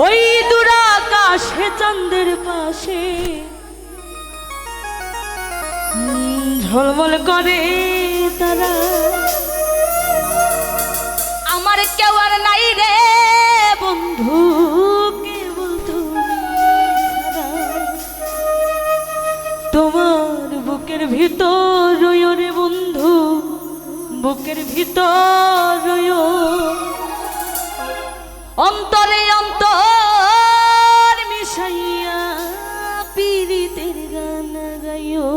ওই দূর আকাশে চাঁদের পাশে ঝলমল করে তারা। আমার কেউ আর নাই রে বন্ধু, কেবল তুমি ছাড়া। তোমার বুকের ভিতর রইও রে বন্ধু, বুকের ভিতর রইও, অন্তরে অন্তর মিশাইয়া পীড়িতের গান গাইও।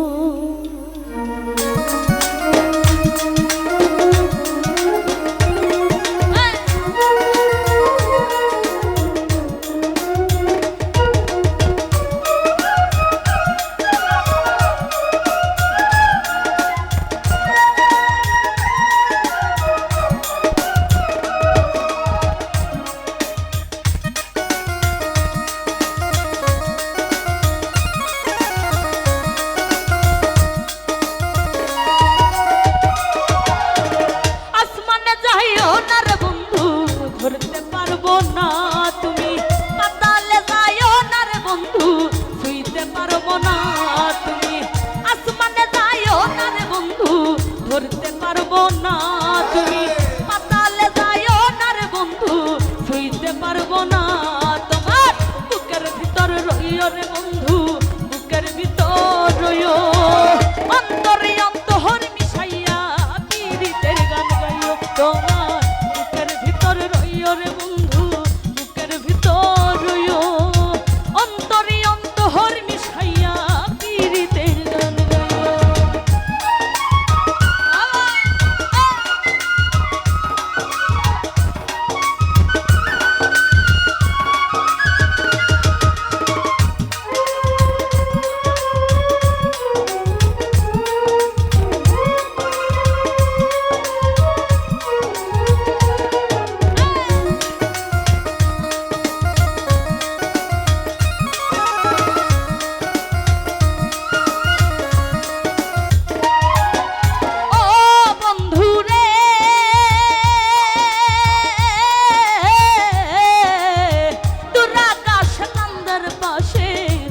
ধরতে পারবো না তুমি, পাতালে যাইও না রে বন্ধু, ছুঁইতে পারবো না তুমি। আসমানে যাইও না রে বন্ধু, ধরতে পারবো না তুমি। পাতালে যাইও না রে বন্ধু, ছুঁইতে পারবো না। তোমার বুকের ভিতর রইও রে বন্ধু, বুকের ভিতর রইও, অন্তরে অন্তর মিশাইয়া পীড়িতের গান গাইও। তোমার বুকের ভিতর রইও রে বন্ধু, বুকের ভিতর রইও, অন্তরে অন্তর মিশাইয়া পীড়িতের গান গাইও।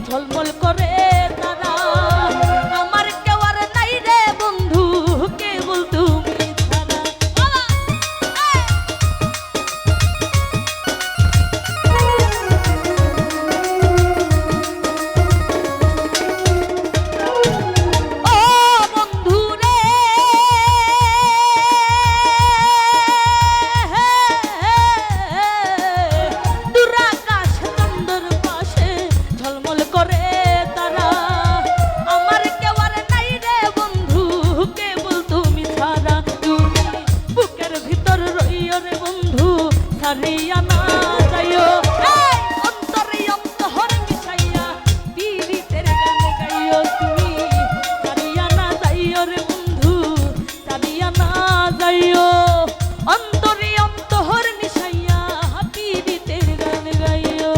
ঝলমল করে তারা, আমার কেউ আর নাই রে বন্ধু, কেবল তুমি ছাড়া। ও বন্ধু রে, দূর আকাশ চাঁদের পাশে ঝলমল করে তারা, আমার কেউ আর নাই রে বন্ধু, কেবল তুমি ছাড়া। তুমি বুকের ভিতর রইও রে বন্ধু, ছাড়িয়া না যাইও, অন্তরে অন্তর মিশাইয়া পীড়িতের গান গাইও। তুমি ছাড়িয়া না যাইও রে বন্ধু, ছাড়িয়া না যাইও, অন্তরে অন্তর মিশাইয়া পীড়িতের গান গাইও।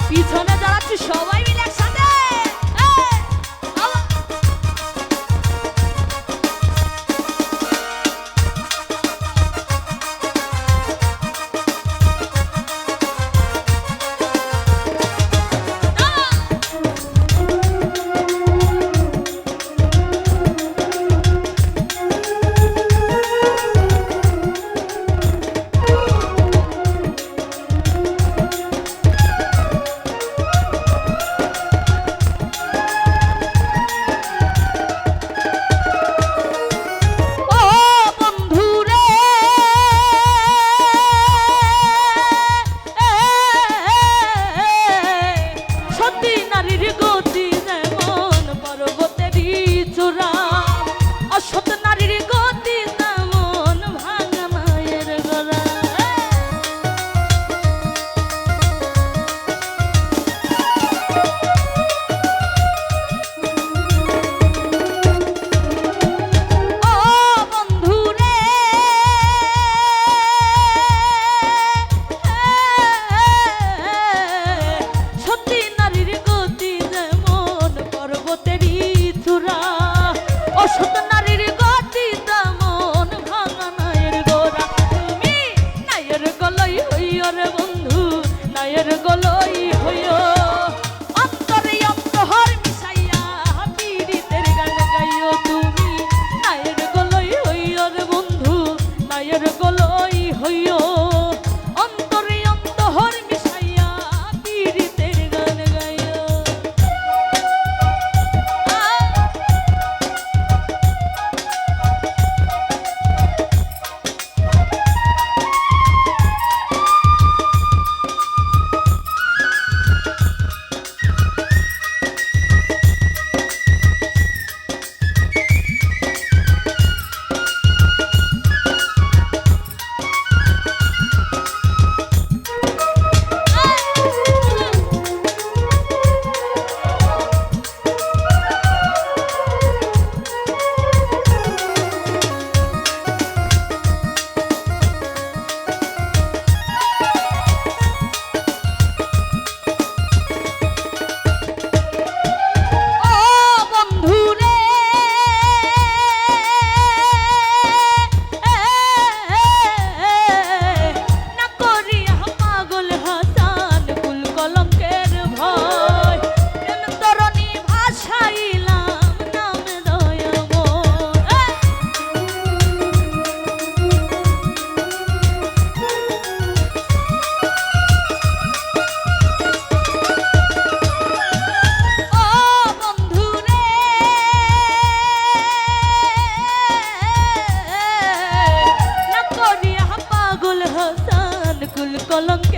পিছনে দাঁড়াচ্ছি সবাই মিলে একসাথে। সকলই হইও অন্তরে অন্তর মিশাইয়া পীড়িতের গান গাইও। কলঙ্ক